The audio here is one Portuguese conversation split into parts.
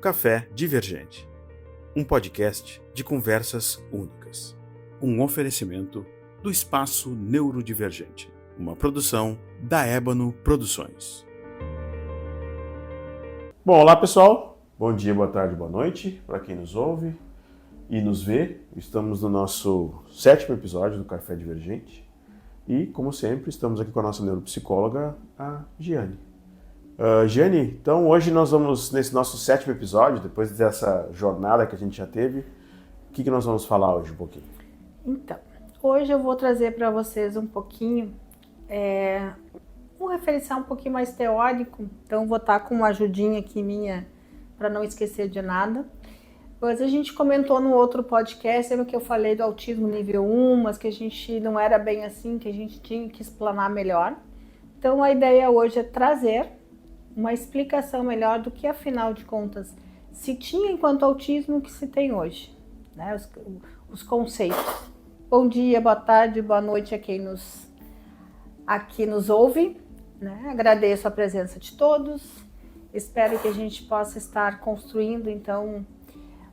Café Divergente, um podcast de conversas únicas. Um oferecimento do Espaço Neurodivergente, uma produção da Ébano Produções. Bom, olá pessoal, bom dia, boa tarde, boa noite para quem nos ouve e nos vê. Estamos no nosso 7º episódio do Café Divergente e, como sempre, estamos aqui com a nossa neuropsicóloga, a Giane. Giane, então hoje nós vamos, nesse nosso 7º episódio, depois dessa jornada que a gente já teve, o que nós vamos falar hoje um pouquinho? Então, hoje eu vou trazer para vocês um pouquinho, um referencial um pouquinho mais teórico, então vou estar com uma ajudinha aqui minha para não esquecer de nada. Mas a gente comentou no outro podcast, lembra que eu falei do autismo nível 1, mas que a gente não era bem assim, que a gente tinha que explanar melhor. Então a ideia hoje é trazer uma explicação melhor do que, afinal de contas, se tinha enquanto autismo, o que se tem hoje, né? Os conceitos. Bom dia, boa tarde, boa noite a quem aqui nos ouve, né? Agradeço a presença de todos, espero que a gente possa estar construindo, então,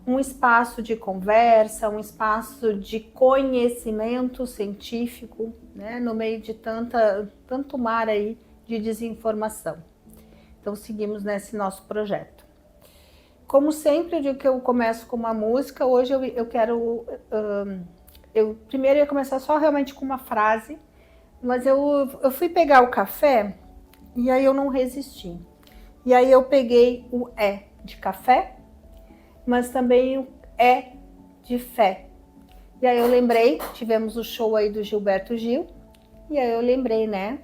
um espaço de conversa, um espaço de conhecimento científico, né? No meio de tanto mar aí de desinformação. Então, seguimos nesse nosso projeto. Como sempre, eu digo que eu começo com uma música. Hoje eu quero... eu primeiro ia começar só realmente com uma frase, mas eu fui pegar o café e aí eu não resisti. E aí eu peguei o E de café, mas também o E de fé. E aí eu lembrei, tivemos o show aí do Gilberto Gil, e aí eu lembrei, né,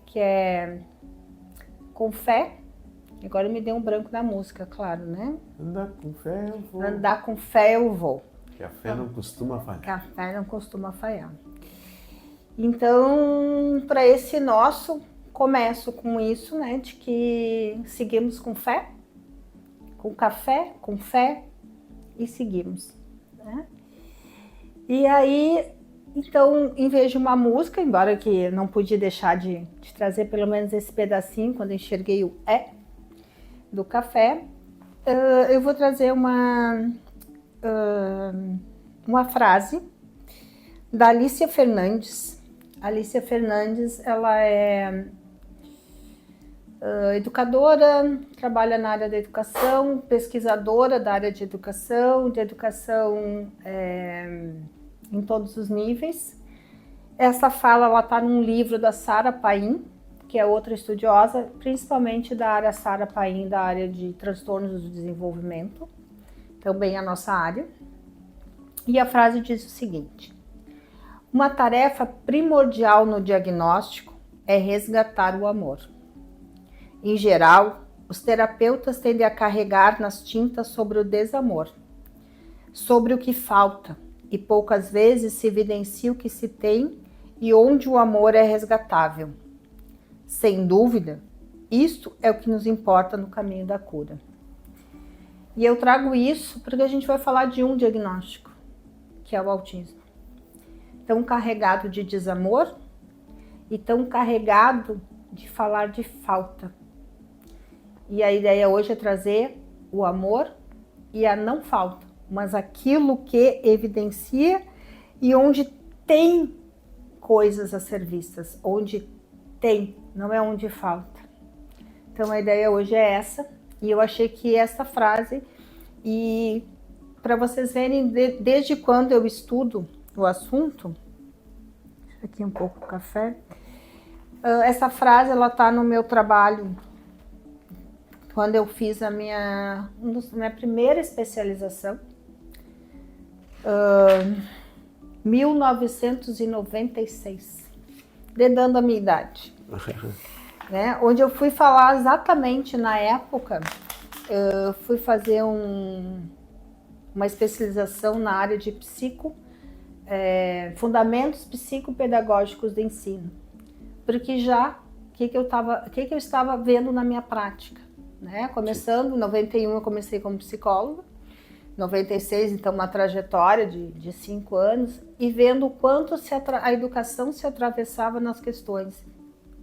que é... com fé, agora me deu um branco na música, claro, né? Andar com fé eu vou. Andar com fé eu vou. Que a fé não costuma falhar. Que a fé não costuma falhar. Então, para esse nosso, começo com isso, né? De que seguimos com fé, com café, com fé e seguimos, né? E aí... Então, em vez de uma música, embora que não podia deixar de trazer pelo menos esse pedacinho, quando eu enxerguei o E do café, eu vou trazer uma frase da Alicia Fernandes. Alicia Fernandes, ela é educadora, trabalha na área da educação, pesquisadora da área de educação em todos os níveis. Essa fala, ela está num livro da Sarah Paim, que é outra estudiosa, principalmente da área Sarah Paim, da área de transtornos do desenvolvimento, também a nossa área. E a frase diz o seguinte: uma tarefa primordial no diagnóstico é resgatar o amor. Em geral, os terapeutas tendem a carregar nas tintas sobre o desamor, sobre o que falta, e poucas vezes se evidencia o que se tem e onde o amor é resgatável. Sem dúvida, isto é o que nos importa no caminho da cura. E eu trago isso porque a gente vai falar de um diagnóstico, que é o autismo. Tão carregado de desamor e tão carregado de falar de falta. E a ideia hoje é trazer o amor e a não falta, mas aquilo que evidencia e onde tem coisas a ser vistas, onde tem, não é onde falta. Então a ideia hoje é essa, e eu achei que essa frase, e para vocês verem desde quando eu estudo o assunto, aqui um pouco o café, essa frase ela está no meu trabalho, quando eu fiz a minha primeira especialização, 1996, dando a minha idade, né? Onde eu fui falar exatamente na época, fui fazer uma especialização na área de fundamentos psicopedagógicos do ensino, porque já o que eu estava vendo na minha prática, né? Começando em 91 eu comecei como psicóloga, 96, então uma trajetória de 5 anos, e vendo o quanto a educação se atravessava nas questões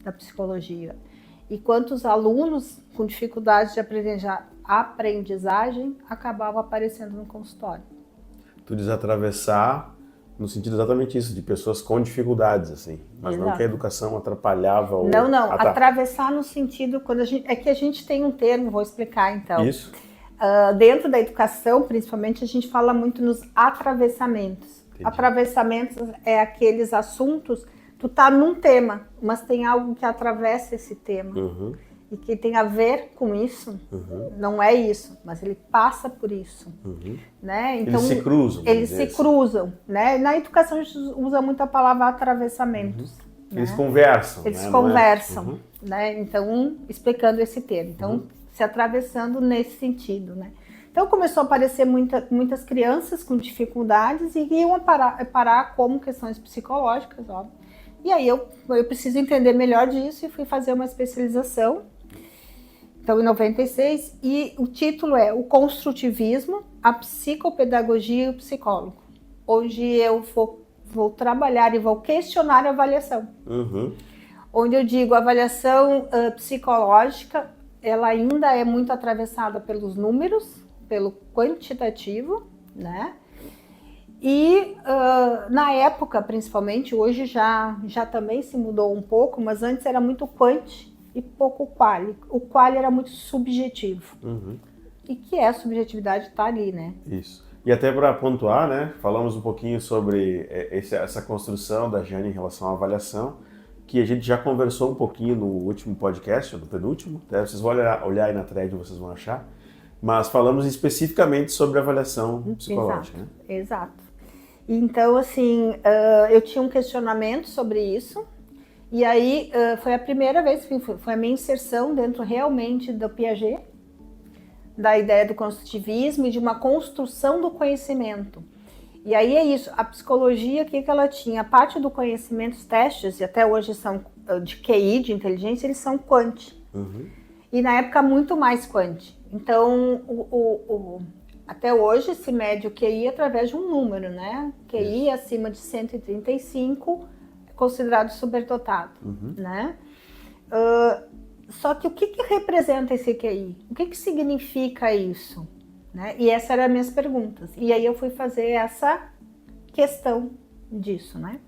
da psicologia, e quantos alunos com dificuldades de aprendizagem acabava aparecendo no consultório. Tu diz atravessar no sentido exatamente isso, de pessoas com dificuldades, assim. Mas Exato. não que a educação atrapalhava ou... Não. Ah, tá. Atravessar no sentido... É que a gente tem um termo, vou explicar então. Isso. Dentro da educação, principalmente, a gente fala muito nos atravessamentos. Entendi. Atravessamentos é aqueles assuntos, tu tá num tema, mas tem algo que atravessa esse tema. E que tem a ver com isso, não é isso, mas ele passa por isso, né? Então, eles se cruzam. Eles se cruzam, né? Na educação a gente usa muito a palavra atravessamentos. Né? Eles conversam. Eles conversam, né? Então, explicando esse termo. Então, se atravessando nesse sentido, né? Então, começou a aparecer muitas crianças com dificuldades e iam parar como questões psicológicas, óbvio. E aí eu preciso entender melhor disso e fui fazer uma especialização. Então, em 96, e o título é O Construtivismo, a Psicopedagogia e o Psicólogo. Hoje eu vou trabalhar e vou questionar a avaliação. Onde eu digo, a avaliação psicológica, ela ainda é muito atravessada pelos números, pelo quantitativo, né? E na época, principalmente, hoje já também se mudou um pouco, mas antes era muito quanti e pouco quali. O quali era muito subjetivo. E que a subjetividade está ali, né? Isso. E até para pontuar, né, falamos um pouquinho sobre essa construção da Jane em relação à avaliação, que a gente já conversou um pouquinho no último podcast, ou no penúltimo, até vocês vão olhar aí na thread, vocês vão achar, mas falamos especificamente sobre avaliação psicológica. Exato, né? Exato. Então, assim, eu tinha um questionamento sobre isso, e aí foi a primeira vez, foi a minha inserção dentro realmente do Piaget, da ideia do construtivismo e de uma construção do conhecimento. E aí é isso, a psicologia, o que ela tinha? A parte do conhecimento, os testes, e até hoje são de QI, de inteligência, eles são quanti. E na época muito mais quanti. Então, até hoje se mede o QI através de um número, né? QI acima de 135 é considerado superdotado, né? Só que o que representa esse QI? O que significa isso? Né? E essas eram as minhas perguntas. E aí eu fui fazer essa questão disso, né?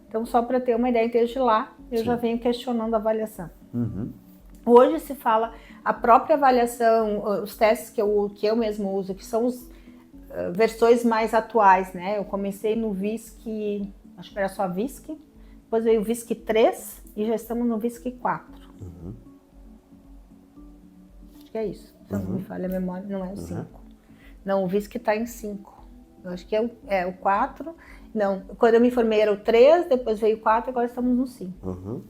Então, só para ter uma ideia, desde lá, eu já venho questionando a avaliação. Hoje se fala, a própria avaliação, os testes que eu mesmo uso, que são as versões mais atuais, né? Eu comecei no VISC, acho que era só VISC, depois veio o VISC 3 e já estamos no VISC 4. Acho que é isso. Se não me falha a memória, não é o 5. Não, o VISC está em 5. Eu acho que é o 4. Não, quando eu me formei era o 3, depois veio o 4 e agora estamos no 5.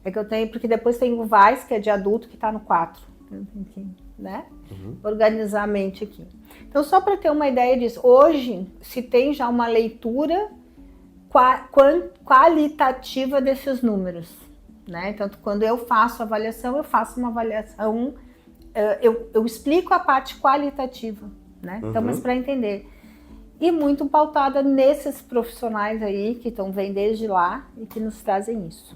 É que eu tenho, porque depois tem o VAIS, que é de adulto, que está no 4. Né? Organizar a mente aqui. Então, só para ter uma ideia disso, hoje se tem já uma leitura qualitativa desses números. Né? Tanto quando eu faço avaliação, eu faço uma avaliação, eu explico a parte qualitativa. Né? Então, mas para entender. E muito pautada nesses profissionais aí que vêm desde lá e que nos trazem isso.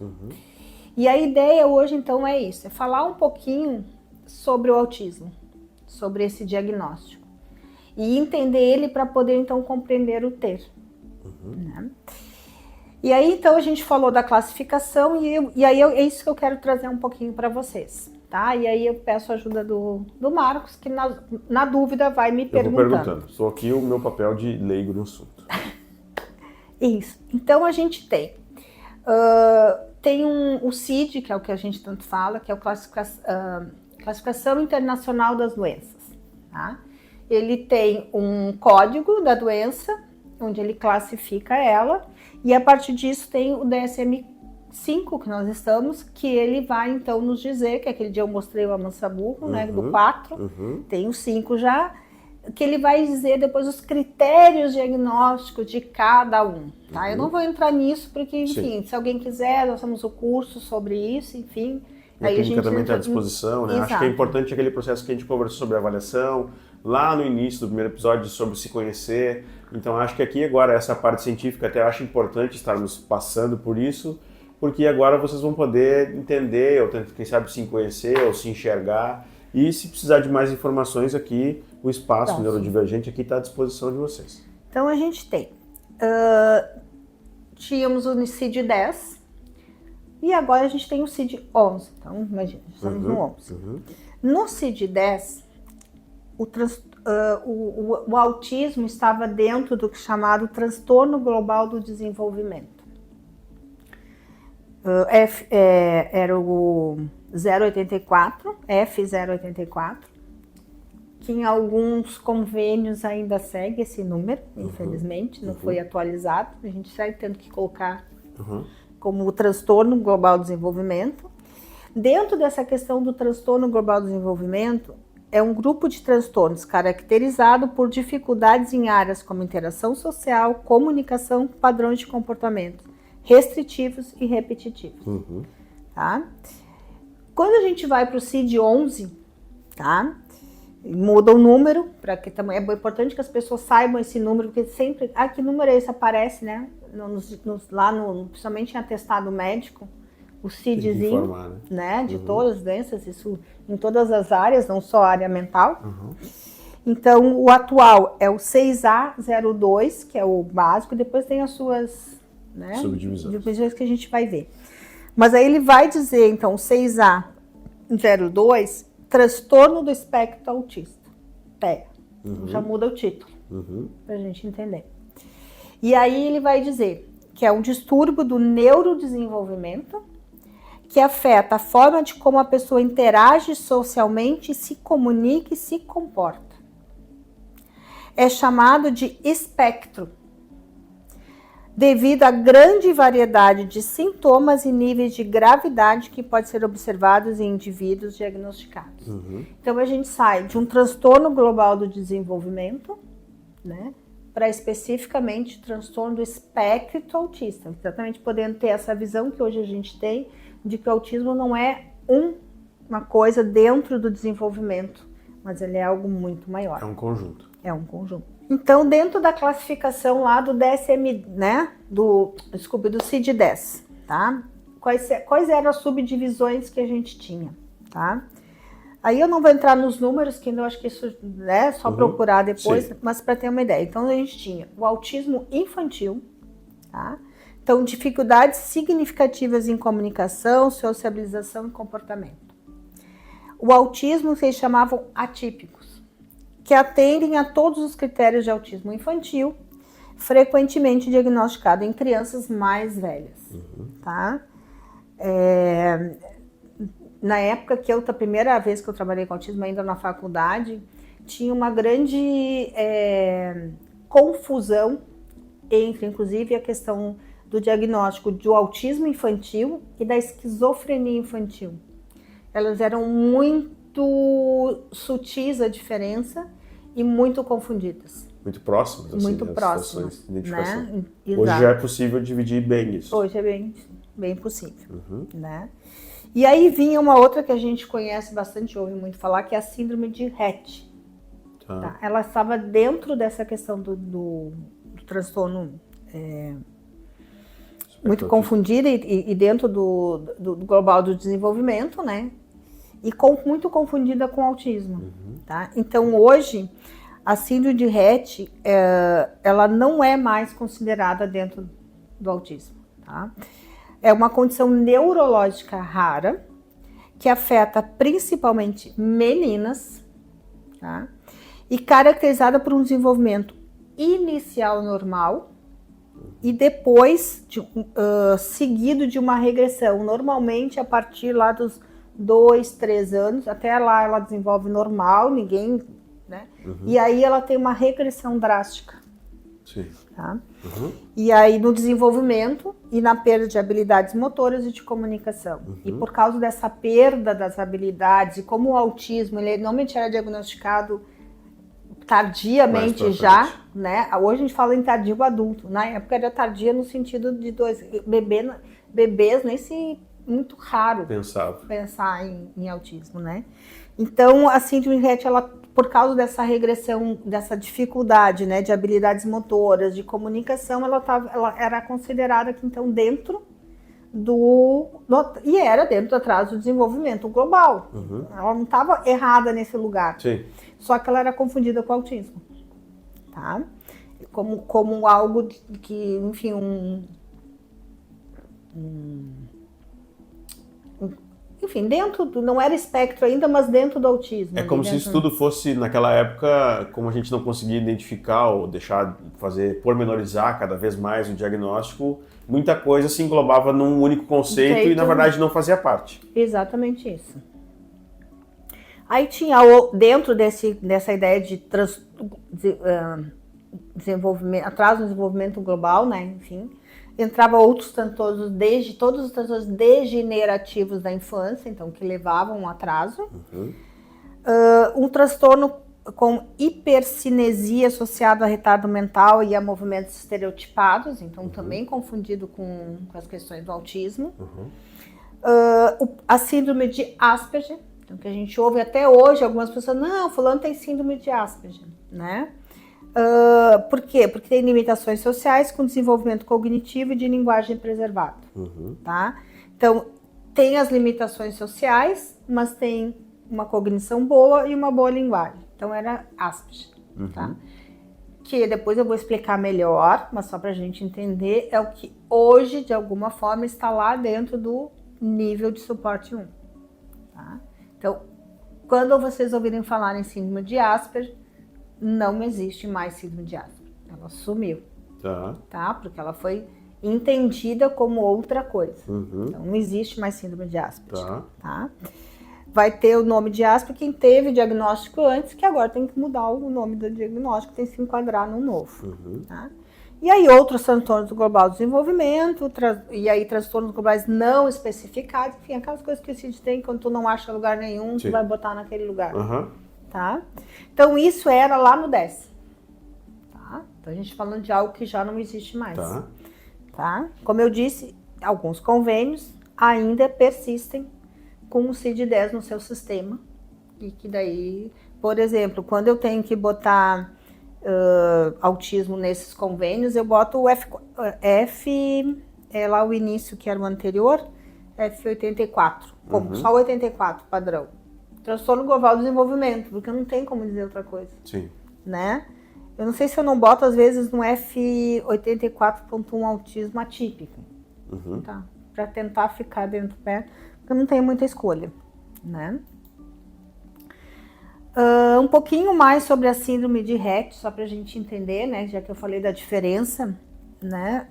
E a ideia hoje, então, é isso. É falar um pouquinho sobre o autismo, sobre esse diagnóstico. E entender ele para poder, então, compreender o ter. Né? E aí, então, a gente falou da classificação e aí é isso que eu quero trazer um pouquinho para vocês. Tá? E aí eu peço a ajuda do Marcos, que na dúvida vai me perguntando. Eu vou perguntando. Sou aqui o meu papel de leigo no assunto. Isso. Então a gente tem o CID, que é o que a gente tanto fala, que é a Classificação Internacional das Doenças. Tá? Ele tem um código da doença, onde ele classifica ela, e a partir disso tem o DSM-5 que nós estamos, que ele vai então nos dizer, que aquele dia eu mostrei o amansaburro, né, do 4, tem o 5 já, que ele vai dizer depois os critérios diagnósticos de cada um, tá? Eu não vou entrar nisso, porque, enfim, se alguém quiser, nós temos o curso sobre isso, enfim. E a clínica também está à disposição, né? Acho que é importante aquele processo que a gente conversou sobre avaliação, lá no início do primeiro episódio, sobre se conhecer. Então, acho que aqui agora, essa parte científica, até acho importante estarmos passando por isso, porque agora vocês vão poder entender, ou quem sabe se conhecer, ou se enxergar. E se precisar de mais informações aqui, o espaço Tá, neurodivergente aqui está à disposição de vocês. Então a gente tem, tínhamos o CID-10 e agora a gente tem o CID-11. Então imagina, estamos no 11. No CID-10, o autismo estava dentro do que chamado transtorno global do desenvolvimento. Era o 084, F084, que em alguns convênios ainda segue esse número, infelizmente, não foi atualizado, a gente segue tendo que colocar como o transtorno global do desenvolvimento. Dentro dessa questão do transtorno global do desenvolvimento, é um grupo de transtornos caracterizado por dificuldades em áreas como interação social, comunicação, padrões de comportamento restritivos e repetitivos. Tá? Quando a gente vai para o CID-11, tá? Muda o número, para que também é importante que as pessoas saibam esse número, porque sempre, que número é esse? Aparece, né? Principalmente em atestado médico, o CIDzinho, informar, né? De todas as doenças, isso em todas as áreas, não só a área mental. Então, o atual é o 6A02, que é o básico, e depois tem as suas, né, subdivisões que a gente vai ver. Mas aí ele vai dizer, então, 6A02, transtorno do espectro autista. Já muda o título, para a gente entender. E aí ele vai dizer que é um distúrbio do neurodesenvolvimento que afeta a forma de como a pessoa interage socialmente, se comunica e se comporta. É chamado de espectro, devido à grande variedade de sintomas e níveis de gravidade que pode ser observados em indivíduos diagnosticados. Então a gente sai de um transtorno global do desenvolvimento, né, para especificamente transtorno do espectro autista, exatamente podendo ter essa visão que hoje a gente tem de que o autismo não é uma coisa dentro do desenvolvimento, mas ele é algo muito maior. É um conjunto. É um conjunto. Então, dentro da classificação lá do DSM, né, do CID-10, tá? Quais eram as subdivisões que a gente tinha, tá? Aí eu não vou entrar nos números, que eu acho que isso é só procurar depois, mas para ter uma ideia. Então, a gente tinha o autismo infantil, tá? Então, dificuldades significativas em comunicação, sociabilização e comportamento. O autismo que eles chamavam atípicos, que atendem a todos os critérios de autismo infantil, frequentemente diagnosticado em crianças mais velhas, tá? Na época a primeira vez que eu trabalhei com autismo, ainda na faculdade, tinha uma grande confusão entre, inclusive, a questão do diagnóstico do autismo infantil e da esquizofrenia infantil. Elas eram muito sutis a diferença e muito confundidas. Muito próximas, assim, muito próximas, de identificação. Né? Hoje já é possível dividir bem isso. Hoje é bem possível, né? E aí vinha uma outra que a gente conhece bastante, ouve muito falar, que é a síndrome de Rett. Tá? Ela estava dentro dessa questão do transtorno muito confundida e dentro do global do desenvolvimento, né? E muito confundida com autismo, tá? Então, hoje, a síndrome de Rett, ela não é mais considerada dentro do autismo, tá? É uma condição neurológica rara, que afeta principalmente meninas, tá? E caracterizada por um desenvolvimento inicial normal e depois seguido de uma regressão, normalmente a partir lá dos 2, 3 anos, até lá ela desenvolve normal, ninguém, né? E aí ela tem uma regressão drástica. Sim. Tá? E aí no desenvolvimento e na perda de habilidades motoras e de comunicação. E por causa dessa perda das habilidades, e como o autismo, ele normalmente era diagnosticado tardiamente já, né? Hoje a gente fala em tardio adulto. Na época era tardia no sentido de bebês nesse muito raro pensar em autismo, né? Então, a síndrome de Rett, ela, por causa dessa regressão, dessa dificuldade, né, de habilidades motoras, de comunicação, ela era considerada que, então, dentro e era dentro do atraso do desenvolvimento global. Ela não estava errada nesse lugar. Sim. Só que ela era confundida com autismo, tá? Como algo que, enfim, enfim, não era espectro ainda, mas dentro do autismo. É como se isso tudo fosse, naquela época, como a gente não conseguia identificar ou pormenorizar cada vez mais o diagnóstico, muita coisa se englobava num único conceito e, na verdade, não fazia parte. Exatamente isso. Aí tinha, dentro dessa ideia de desenvolvimento, atraso no desenvolvimento global, né, enfim, entrava outros transtornos, todos os transtornos degenerativos da infância, então, que levavam a um atraso. Um transtorno com hipercinesia associado a retardo mental e a movimentos estereotipados, então também confundido com as questões do autismo. A síndrome de Asperger, então, que a gente ouve até hoje, algumas pessoas, não, fulano tem síndrome de Asperger, né? Por quê? Porque tem limitações sociais com desenvolvimento cognitivo e de linguagem preservada, tá? Então, tem as limitações sociais, mas tem uma cognição boa e uma boa linguagem. Então, era Asperger, tá? Que depois eu vou explicar melhor, mas só pra gente entender, é o que hoje, de alguma forma, está lá dentro do nível de suporte 1, tá? Então, quando vocês ouvirem falar em síndrome de Asperger, não existe mais síndrome de Asperger. Ela sumiu. Tá? Porque ela foi entendida como outra coisa. Então, não existe mais síndrome de Asperger. Tá? Vai ter o nome de Asperger quem teve diagnóstico antes, que agora tem que mudar o nome do diagnóstico, tem que se enquadrar no novo. Tá? E aí, outros transtornos do global desenvolvimento, e aí transtornos globais não especificados, enfim, aquelas coisas que o CID tem, quando tu não acha lugar nenhum, tu vai botar naquele lugar. Tá? Então, isso era lá no 10. Tá? Então, a gente falando de algo que já não existe mais. Tá? Como eu disse, alguns convênios ainda persistem com o CID-10 no seu sistema. E que daí, por exemplo, quando eu tenho que botar autismo nesses convênios, eu boto o F lá o início, que era o anterior, F84, como só o 84 padrão. Transtorno global do desenvolvimento, porque não tem como dizer outra coisa. Sim. Né? Eu não sei se eu não boto, às vezes, no F84.1 autismo atípico. Tá? Para tentar ficar dentro perto, porque eu não tenho muita escolha. Né? Um pouquinho mais sobre a síndrome de Rett, só para a gente entender, né? Já que eu falei da diferença. Né?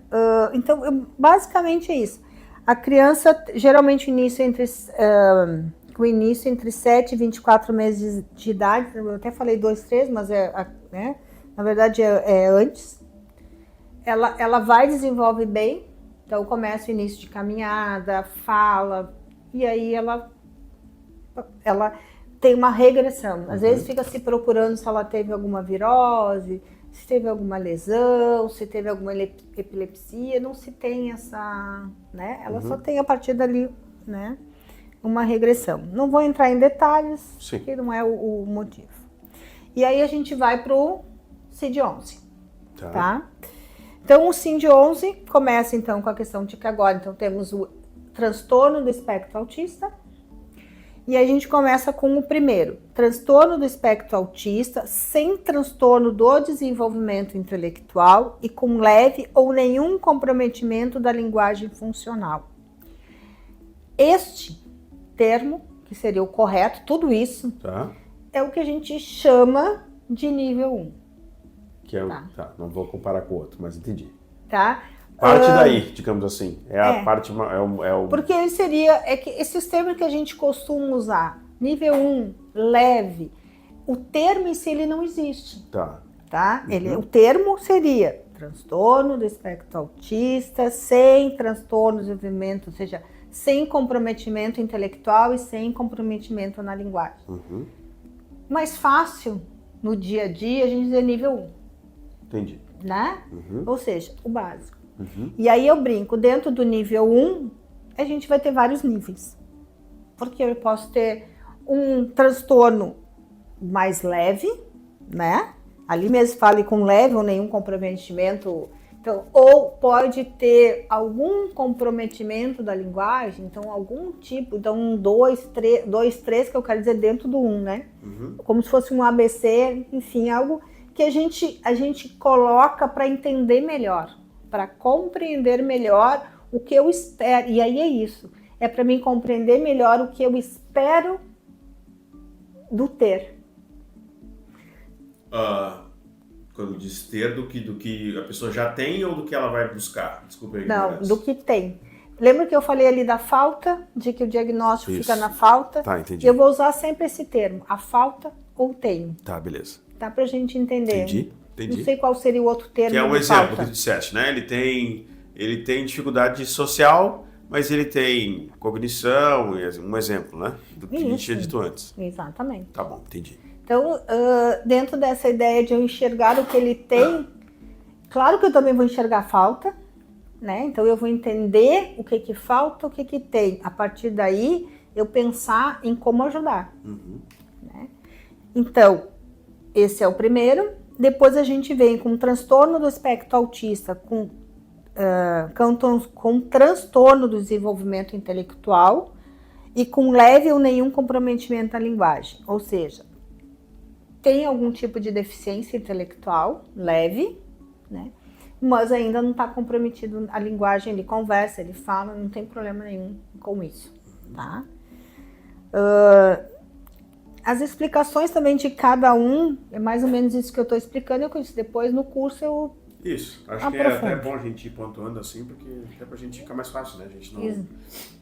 Então, basicamente é isso. A criança, geralmente, o início entre 7 e 24 meses de idade, eu até falei 2, 3, mas né? Na verdade é antes. Ela vai desenvolve bem, então começa o início de caminhada, fala, e aí ela tem uma regressão. Às vezes fica se procurando se ela teve alguma virose, se teve alguma lesão, se teve alguma epilepsia, não se tem essa, né? Ela só tem a partir dali, né? Uma regressão. Não vou entrar em detalhes, porque não é o motivo. E aí a gente vai para o CID-11. Tá? Então, o CID-11 começa, então, com a questão de que agora então, temos o transtorno do espectro autista. E a gente começa com o primeiro, transtorno do espectro autista sem transtorno do desenvolvimento intelectual e com leve ou nenhum comprometimento da linguagem funcional. Este termo, que seria o correto, tudo isso, é o que a gente chama de nível 1. Que é não vou comparar com o outro, mas entendi. Tá? Parte daí, digamos assim. A parte. Porque ele seria. É que esses termos que a gente costuma usar, nível 1, leve, o termo em si ele não existe. Tá? O termo seria transtorno do espectro autista, sem transtorno do desenvolvimento, ou seja, sem comprometimento intelectual e sem comprometimento na linguagem. Mais fácil, no dia a dia, a gente dizer nível 1. Entendi. Né? Ou seja, o básico. E aí eu brinco, dentro do nível 1, a gente vai ter vários níveis. Porque eu posso ter um transtorno mais leve, né? Ali mesmo fale com leve ou nenhum comprometimento Então, ou pode ter algum comprometimento da linguagem, então algum tipo, então 2, 3, que eu quero dizer dentro do 1, né? Como se fosse um ABC, enfim, algo que a gente coloca para entender melhor, para compreender melhor o que eu espero. E aí é isso, é para mim compreender melhor o que eu espero do ter. Quando diz ter, do que a pessoa já tem ou do que ela vai buscar? Desculpa aí. Não, do que tem. Lembra que eu falei ali da falta, de que o diagnóstico fica na falta? Tá, entendi. Eu vou usar sempre esse termo, a falta ou tenho. Tá, beleza. Tá, pra gente entender. Entendi. Não sei qual seria o outro termo. Que é um exemplo falta. que tu disseste, né? Ele tem dificuldade social, mas ele tem cognição, um exemplo, né? Do que a gente tinha dito antes. Exatamente. Tá bom, entendi. Então, dentro dessa ideia de eu enxergar o que ele tem, claro que eu também vou enxergar a falta, né? Então eu vou entender o que falta, o que tem. A partir daí, eu pensar em como ajudar. Né? Então, esse é o primeiro. Depois a gente vem com transtorno do espectro autista, com transtorno do desenvolvimento intelectual e com leve ou nenhum comprometimento da linguagem. Ou seja, tem algum tipo de deficiência intelectual leve, né? Mas ainda não está comprometido a linguagem, ele conversa, ele fala, não tem problema nenhum com isso, tá? As explicações também de cada um, é mais ou menos isso que eu estou explicando, eu conheço depois no curso eu Isso, acho que é até bom a gente ir pontuando assim, porque é pra gente ficar mais fácil, né? A gente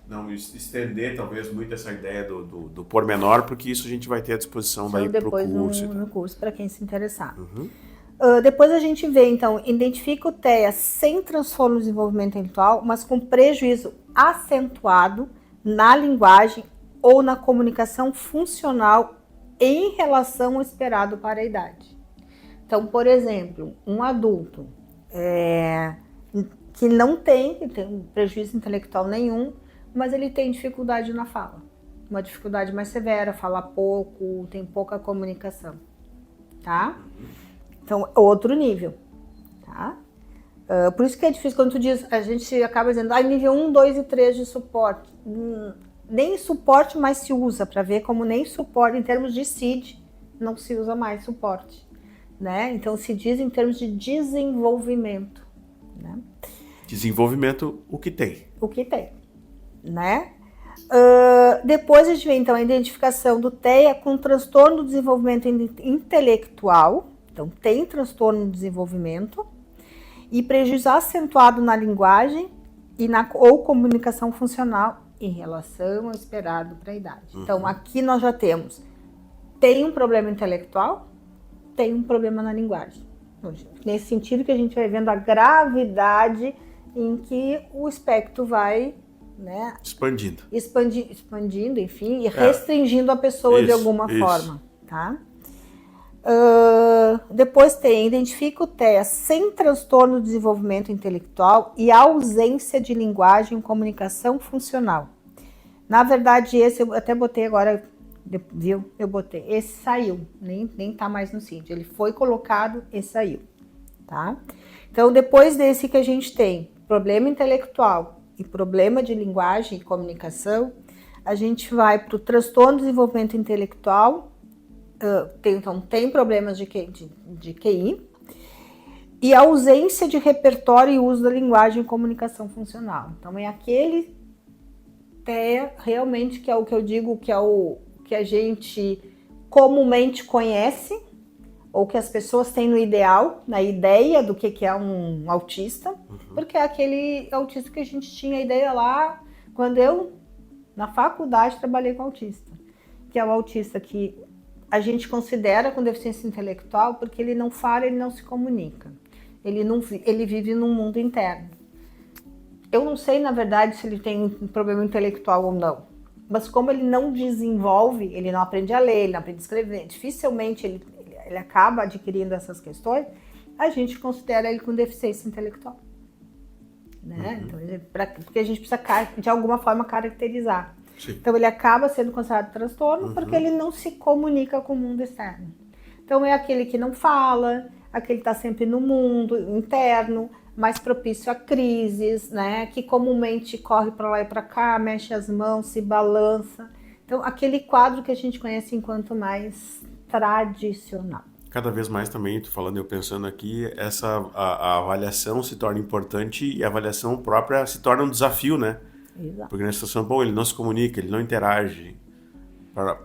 não estender talvez muito essa ideia do pormenor, porque isso a gente vai ter à disposição daí pro curso. No curso, para quem se interessar. Depois a gente vê, então, identifica o TEA sem transtorno no desenvolvimento intelectual, mas com prejuízo acentuado na linguagem ou na comunicação funcional em relação ao esperado para a idade. Então, por exemplo, um adulto que não tem prejuízo intelectual nenhum, mas ele tem dificuldade na fala. Uma dificuldade mais severa, fala pouco, tem pouca comunicação, tá? Então, outro nível, tá? Por isso que é difícil quando tu diz, a gente acaba dizendo, nível 1, 2 e 3 de suporte. Nem suporte mais se usa, para ver como nem suporte, em termos de CID, não se usa mais suporte, né? Então, se diz em termos de desenvolvimento, né? Desenvolvimento, o que tem. O que tem, né? Depois a gente vê, então, a identificação do TEA com transtorno do desenvolvimento intelectual. Então, tem transtorno no desenvolvimento e prejuízo acentuado na linguagem ou comunicação funcional em relação ao esperado para a idade. Então, aqui nós já tem um problema intelectual, tem um problema na linguagem. Nesse sentido que a gente vai vendo a gravidade em que o espectro vai, né, expandindo, enfim, e restringindo a pessoa de alguma forma, tá? Depois identifica o TEA sem transtorno do desenvolvimento intelectual e ausência de linguagem e comunicação funcional. Na verdade, esse eu até botei agora, viu? Eu botei. Esse saiu, nem tá mais no CID. Ele foi colocado e saiu, tá? Então, depois desse que a gente tem problema intelectual e problema de linguagem e comunicação, a gente vai para o transtorno do desenvolvimento intelectual. Então, tem problemas de QI e ausência de repertório e uso da linguagem e comunicação funcional. Então, é aquele TEA realmente que é o que eu digo que é o que a gente comumente conhece ou que as pessoas têm no ideal, na ideia do que é um autista, porque é aquele autista que a gente tinha a ideia lá quando eu, na faculdade, trabalhei com autista, que é o autista que a gente considera com deficiência intelectual porque ele não fala, ele não se comunica. Ele vive num mundo interno. Eu não sei, na verdade, se ele tem um problema intelectual ou não. Mas como ele não desenvolve, ele não aprende a ler, ele não aprende a escrever, dificilmente ele acaba adquirindo essas questões, a gente considera ele com deficiência intelectual. Né? Então, porque a gente precisa, de alguma forma, caracterizar. Sim. Então, ele acaba sendo considerado transtorno porque ele não se comunica com o mundo externo. Então, é aquele que não fala, aquele que está sempre no mundo interno, mais propício a crises, né? Que comumente corre para lá e para cá, mexe as mãos, se balança. Então, aquele quadro que a gente conhece enquanto mais tradicional. Cada vez mais também, tô falando, eu pensando aqui, a avaliação se torna importante e a avaliação própria se torna um desafio, né? Exato. Porque na situação, bom, ele não se comunica, ele não interage.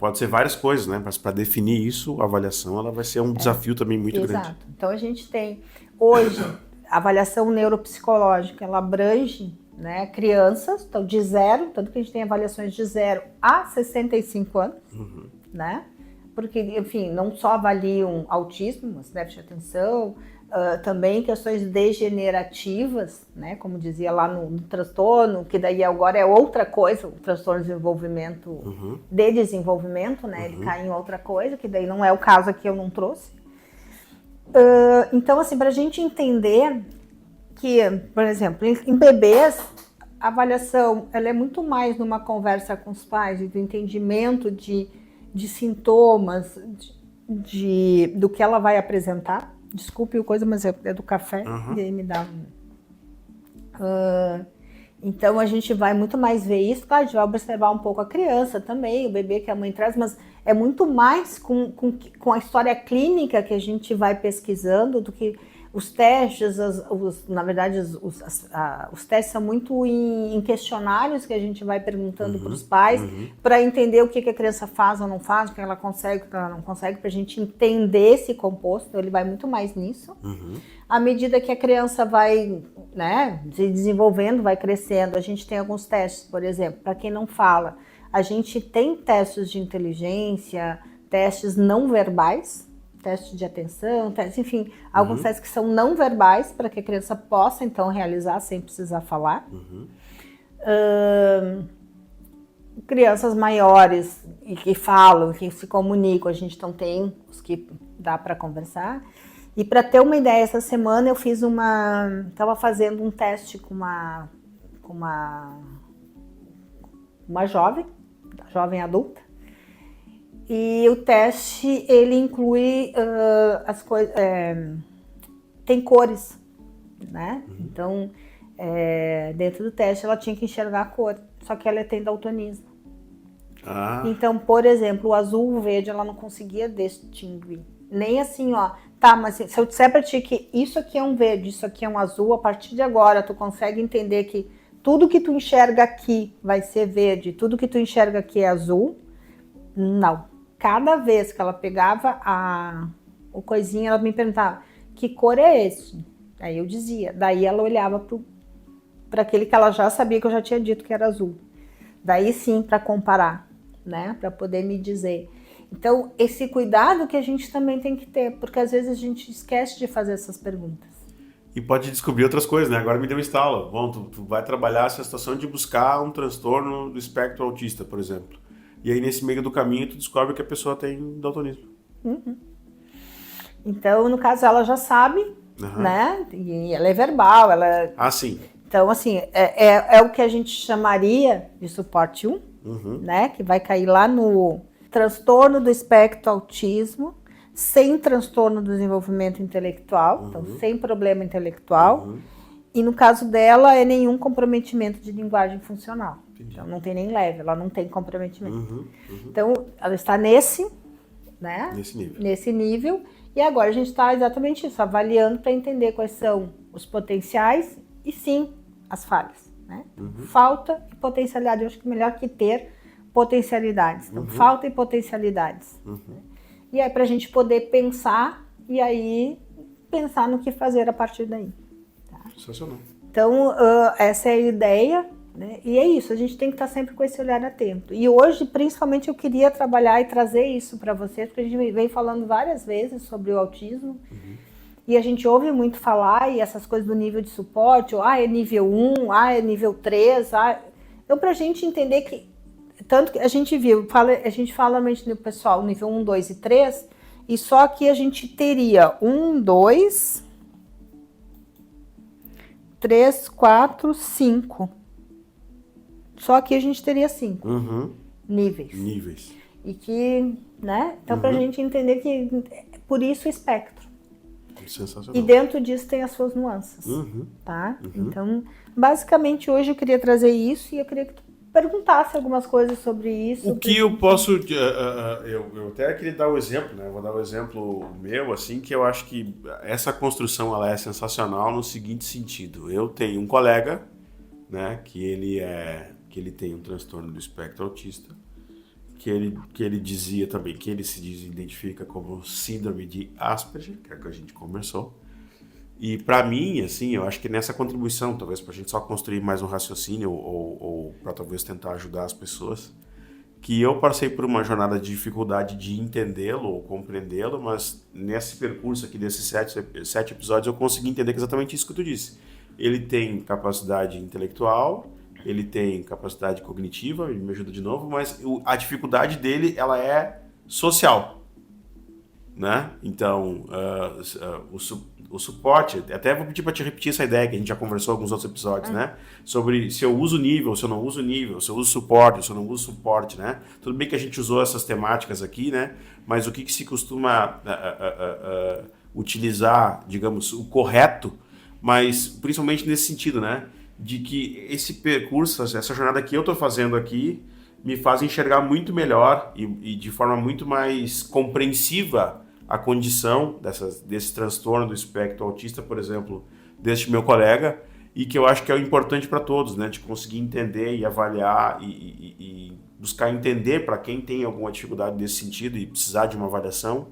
Pode ser várias coisas, né? Mas para definir isso, a avaliação ela vai ser um desafio também muito grande. Exato. Então, a gente tem, hoje, a avaliação neuropsicológica, ela abrange, né, crianças, então de 0, tanto que a gente tem avaliações de 0 a 65 anos, né? Porque, enfim, não só avaliam autismo, mas déficit de atenção, também questões degenerativas, né? Como dizia lá no transtorno, que daí agora é outra coisa, o transtorno de desenvolvimento, de desenvolvimento, né? Ele cai em outra coisa, que daí não é o caso aqui, eu não trouxe. Então, assim, para a gente entender que, por exemplo, em bebês, a avaliação ela é muito mais numa conversa com os pais, do entendimento de sintomas, do que ela vai apresentar. Desculpe o coisa, mas é do café, e aí me dá então a gente vai muito mais ver isso, claro, a gente vai observar um pouco a criança também, o bebê que a mãe traz, mas é muito mais com a história clínica que a gente vai pesquisando do que os testes, na verdade os testes são muito em questionários que a gente vai perguntando para os pais, para entender o que a criança faz ou não faz, o que ela consegue, o que ela não consegue, para a gente entender esse composto, ele vai muito mais nisso. À medida que a criança vai, né, se desenvolvendo, vai crescendo, a gente tem alguns testes, por exemplo, para quem não fala, a gente tem testes de inteligência, testes não verbais, testes de atenção, enfim, alguns testes que são não verbais para que a criança possa, então, realizar sem precisar falar. Crianças maiores e que falam, que se comunicam, a gente não tem os que dá para conversar. E para ter uma ideia, essa semana eu fiz estava fazendo um teste com uma jovem adulta. E o teste, ele inclui as coisas, tem cores, né? Então, dentro do teste, ela tinha que enxergar a cor, só que ela tem daltonismo. Então, por exemplo, o azul e o verde, ela não conseguia distinguir. Nem assim, ó, tá, mas se eu disser pra ti que isso aqui é um verde, isso aqui é um azul, a partir de agora tu consegue entender que tudo que tu enxerga aqui vai ser verde, tudo que tu enxerga aqui é azul? Não. Cada vez que ela pegava o coisinha, ela me perguntava, que cor é esse? Aí eu dizia. Daí ela olhava para aquele que ela já sabia que eu já tinha dito que era azul. Daí sim, para comparar, né? Para poder me dizer. Então, esse cuidado que a gente também tem que ter, porque às vezes a gente esquece de fazer essas perguntas. E pode descobrir outras coisas, né? Agora me deu um estalo. Bom, tu vai trabalhar essa situação de buscar um transtorno do espectro autista, por exemplo. E aí, nesse meio do caminho, tu descobre que a pessoa tem daltonismo. Então, no caso, ela já sabe, né? E ela é verbal, ela... sim. Então, assim, é o que a gente chamaria de suporte 1, né? Que vai cair lá no transtorno do espectro autismo, sem transtorno do desenvolvimento intelectual, então sem problema intelectual. E no caso dela, é nenhum comprometimento de linguagem funcional. Então, não tem nem leve, ela não tem comprometimento. Então, ela está nesse, né? Nesse nível. E agora a gente está exatamente isso, avaliando para entender quais são os potenciais e, sim, as falhas, né? Falta e potencialidade. Eu acho que é melhor que ter potencialidades. Então, falta e potencialidades. E aí, para a gente poder pensar e aí pensar no que fazer a partir daí. Sensacional. Então, essa é a ideia, né? E é isso, a gente tem que estar sempre com esse olhar atento. E hoje, principalmente, eu queria trabalhar e trazer isso para vocês, porque a gente vem falando várias vezes sobre o autismo, e a gente ouve muito falar, e essas coisas do nível de suporte, é nível 1, é nível 3, Então, para a gente entender que, tanto que a gente viu, a gente fala normalmente no pessoal, nível 1, 2 e 3, e só que a gente teria 1, 2... 3, 4, 5. Só que a gente teria 5 níveis. E que, né? Então, pra gente entender que, por isso o espectro. Sensacional. E dentro disso tem as suas nuances, tá? Então, basicamente hoje eu queria trazer isso e eu queria que tu perguntasse algumas coisas sobre isso. O que eu posso... eu até queria dar um exemplo, né? Vou dar um exemplo meu, assim, que eu acho que essa construção ela é sensacional no seguinte sentido. Eu tenho um colega, né, que ele tem um transtorno do espectro autista, que ele dizia também que ele se identifica como síndrome de Asperger, que é o que a gente conversou. E para mim, assim, eu acho que nessa contribuição, talvez para a gente só construir mais um raciocínio ou para talvez tentar ajudar as pessoas, que eu passei por uma jornada de dificuldade de entendê-lo ou compreendê-lo, mas nesse percurso aqui desses 7 episódios eu consegui entender exatamente isso que tu disse. Ele tem capacidade intelectual, ele tem capacidade cognitiva, ele me ajuda de novo, mas a dificuldade dele ela é social, né? Então, o suporte, até vou pedir para te repetir essa ideia que a gente já conversou em alguns outros episódios, né? Sobre se eu uso nível, se eu não uso nível, se eu uso suporte, se eu não uso suporte, né? Tudo bem que a gente usou essas temáticas aqui, né? Mas o que se costuma utilizar, digamos, o correto, mas principalmente nesse sentido, né? De que esse percurso, essa jornada que eu estou fazendo aqui, me faz enxergar muito melhor e de forma muito mais compreensiva a condição desse transtorno do espectro autista, por exemplo, deste meu colega, e que eu acho que é importante para todos, né, de conseguir entender e avaliar e buscar entender para quem tem alguma dificuldade nesse sentido e precisar de uma avaliação,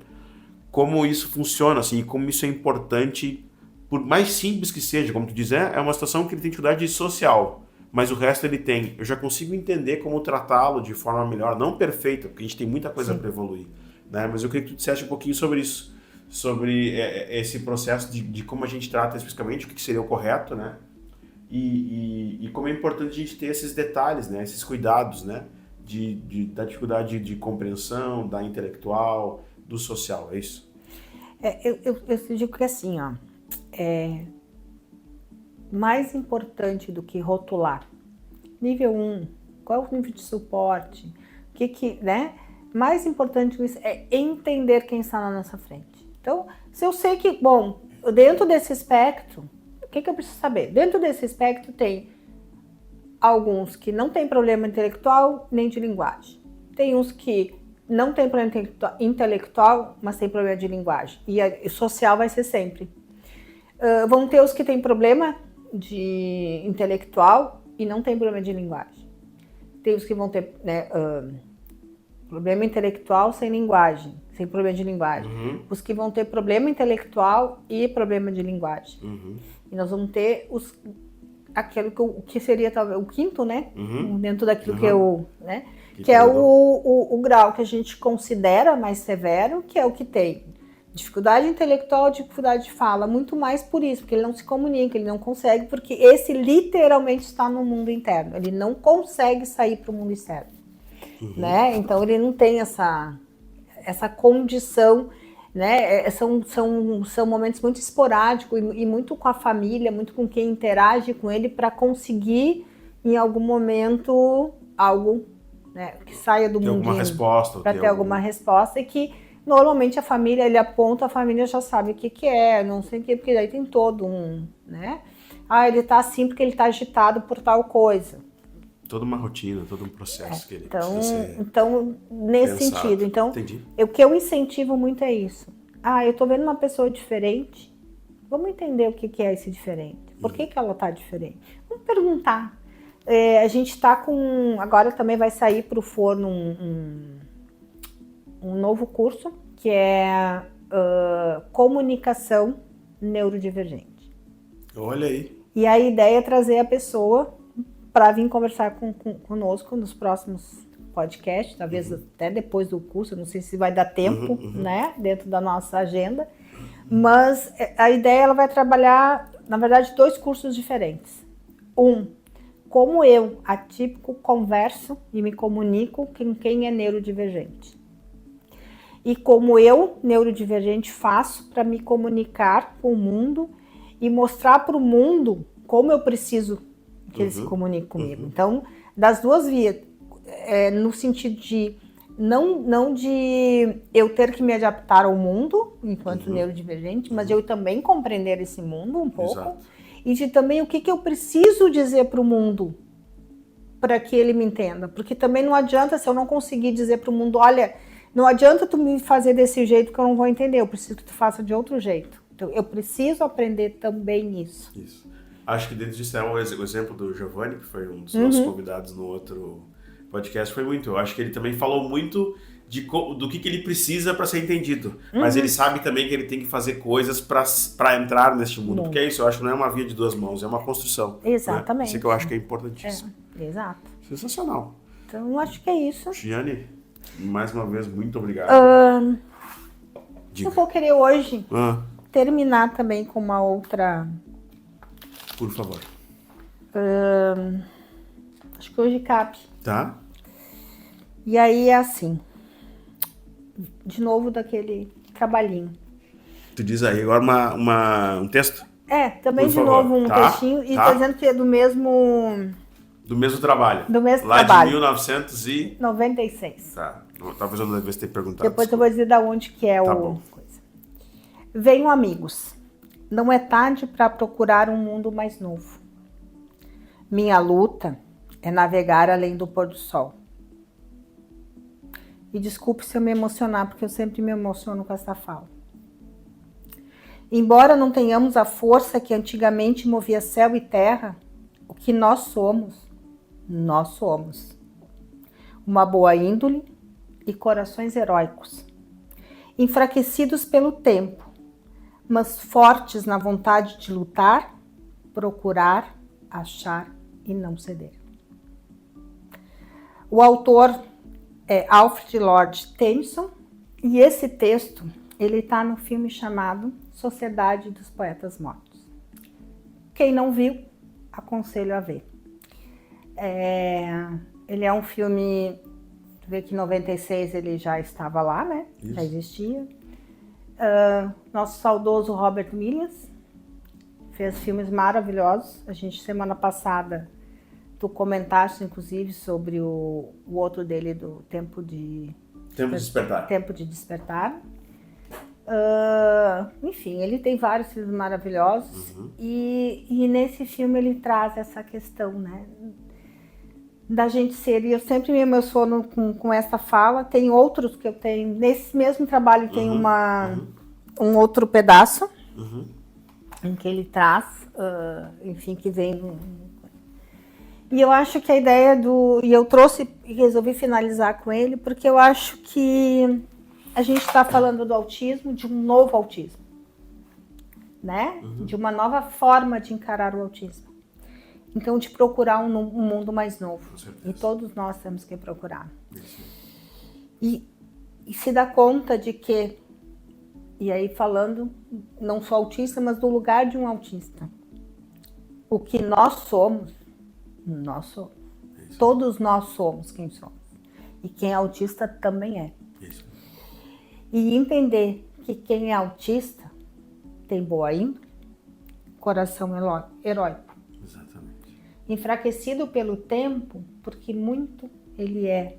como isso funciona, assim, e como isso é importante, por mais simples que seja, como tu diz, é uma situação que ele tem dificuldade social, mas o resto ele tem. Eu já consigo entender como tratá-lo de forma melhor, não perfeita, porque a gente tem muita coisa para evoluir. Né? Mas eu queria que tu dissesse um pouquinho sobre isso, sobre esse processo de como a gente trata especificamente, o que seria o correto, né? E como é importante a gente ter esses detalhes, né? Esses cuidados, né? Da dificuldade de compreensão, da intelectual, do social, é isso? Eu digo que assim, ó, mais importante do que rotular. Nível 1, qual é o nível de suporte? Né? Mais importante que isso é entender quem está na nossa frente. Então, se eu sei que, bom, dentro desse espectro, o que eu preciso saber? Dentro desse espectro tem alguns que não têm problema intelectual nem de linguagem. Tem uns que não têm problema intelectual, mas tem problema de linguagem. E social vai ser sempre. Vão ter os que têm problema de intelectual e não tem problema de linguagem. Tem os que vão ter, né, problema intelectual sem linguagem, sem problema de linguagem. Os que vão ter problema intelectual e problema de linguagem. E nós vamos ter aquilo que seria talvez o quinto, né? Dentro daquilo que eu, né? Que é o grau que a gente considera mais severo, que é o que tem dificuldade intelectual, dificuldade de fala, muito mais por isso, porque ele não se comunica, ele não consegue, porque esse literalmente está no mundo interno, ele não consegue sair para o mundo externo. Né? Então ele não tem essa condição, né? São momentos muito esporádicos e muito com a família, muito com quem interage com ele para conseguir em algum momento algo, né, que saia do mundo para ter alguma resposta, e que normalmente a família, ele aponta, a família já sabe o que é, não sei o que, porque daí tem todo né? Ele tá assim porque ele tá agitado por tal coisa. Toda uma rotina, todo um processo que ele então, precisa ser então, nesse pensado. sentido. Então, Entendi. O que eu incentivo muito é isso. Eu tô vendo uma pessoa diferente, vamos entender o que é esse diferente. Por que ela tá diferente? Vamos perguntar. A gente tá com... Agora também vai sair para o forno um novo curso, que é comunicação neurodivergente. Olha aí. E a ideia é trazer a pessoa para vir conversar conosco nos próximos podcasts, talvez até depois do curso, não sei se vai dar tempo, né, dentro da nossa agenda, mas a ideia, ela vai trabalhar, na verdade, 2 cursos diferentes. Como eu, atípico, converso e me comunico com quem é neurodivergente. E como eu, neurodivergente, faço para me comunicar com o mundo e mostrar para o mundo como eu preciso que ele se comunique comigo. Então, das 2 vias, no sentido de Não de eu ter que me adaptar ao mundo enquanto neurodivergente, mas de eu também compreender esse mundo um pouco. Exato. E de também o que eu preciso dizer para o mundo para que ele me entenda. Porque também não adianta, se eu não conseguir dizer para o mundo, olha, não adianta tu me fazer desse jeito que eu não vou entender, eu preciso que tu faça de outro jeito. Então, eu preciso aprender também isso. Isso. Acho que dentro disso é o exemplo do Giovanni, que foi um dos nossos convidados no outro podcast, foi muito. Eu acho que ele também falou muito do que ele precisa para ser entendido. Mas ele sabe também que ele tem que fazer coisas para entrar neste mundo. Porque é isso, eu acho que não é uma via de duas mãos, é uma construção. Exatamente. Né? Isso que eu acho que é importantíssimo. Exato. Sensacional. Então, eu acho que é isso. Giane, mais uma vez, muito obrigado. Eu vou querer hoje terminar também com uma outra... Por favor. Acho que hoje cabe. Tá. E aí é assim, de novo daquele trabalhinho. Tu diz aí agora um texto? Também Por de favor. novo um textinho, e tá dizendo que é do mesmo trabalho. Do mesmo lá trabalho. De 1996. Tá. Talvez eu não devesse ter perguntado. Depois eu vou dizer da onde que é bom. Coisa. Venham, amigos. Não é tarde para procurar um mundo mais novo. Minha luta é navegar além do pôr do sol. E desculpe se eu me emocionar, porque eu sempre me emociono com essa fala. Embora não tenhamos a força que antigamente movia céu e terra, o que nós somos. Uma boa índole e corações heróicos. Enfraquecidos pelo tempo, mas fortes na vontade de lutar, procurar, achar e não ceder. O autor é Alfred Lord Tennyson, e esse texto ele está no filme chamado Sociedade dos Poetas Mortos. Quem não viu, aconselho a ver. Ele é um filme, tu vê que em 96 ele já estava lá, né? Isso. Já existia. Nosso saudoso Robert Milians fez filmes maravilhosos. A gente, semana passada, tu comentaste, inclusive, sobre o outro dele, do Tempo de Despertar. Enfim, ele tem vários filmes maravilhosos. E nesse filme ele traz essa questão, né? Da gente ser, e eu sempre me emociono com essa fala. Tem outros que eu tenho, nesse mesmo trabalho tem um outro pedaço em que ele traz, enfim, que vem... E eu acho que a ideia e eu trouxe e resolvi finalizar com ele, porque eu acho que a gente está falando do autismo, de um novo autismo, né? De uma nova forma de encarar o autismo. Então, de procurar um mundo mais novo. E todos nós temos que procurar. E se dar conta de que, e aí falando, não só autista, mas do lugar de um autista. O que nós somos. Todos nós somos quem somos. E quem é autista também é. Isso. E entender que quem é autista tem boa índole, coração heróico. Exatamente. Enfraquecido pelo tempo, porque muito ele é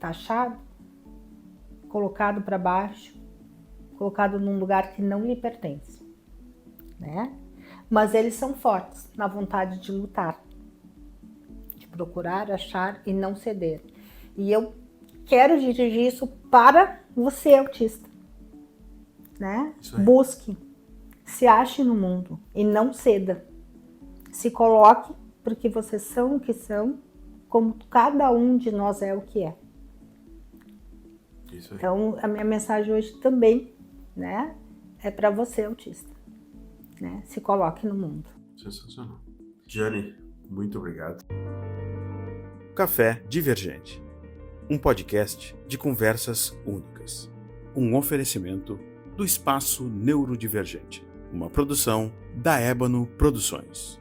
taxado, colocado para baixo, colocado num lugar que não lhe pertence, né? Mas eles são fortes na vontade de lutar, de procurar, achar e não ceder. E eu quero dirigir isso para você, autista, né? Busque, se ache no mundo e não ceda. Se coloque, porque vocês são o que são, como cada um de nós é o que é. Isso aí. Então, a minha mensagem hoje também, né, é para você, autista, né? Se coloque no mundo. Sensacional. Giane, muito obrigado. Café Divergente, um podcast de conversas únicas. Um oferecimento do Espaço Neurodivergente, uma produção da Ébano Produções.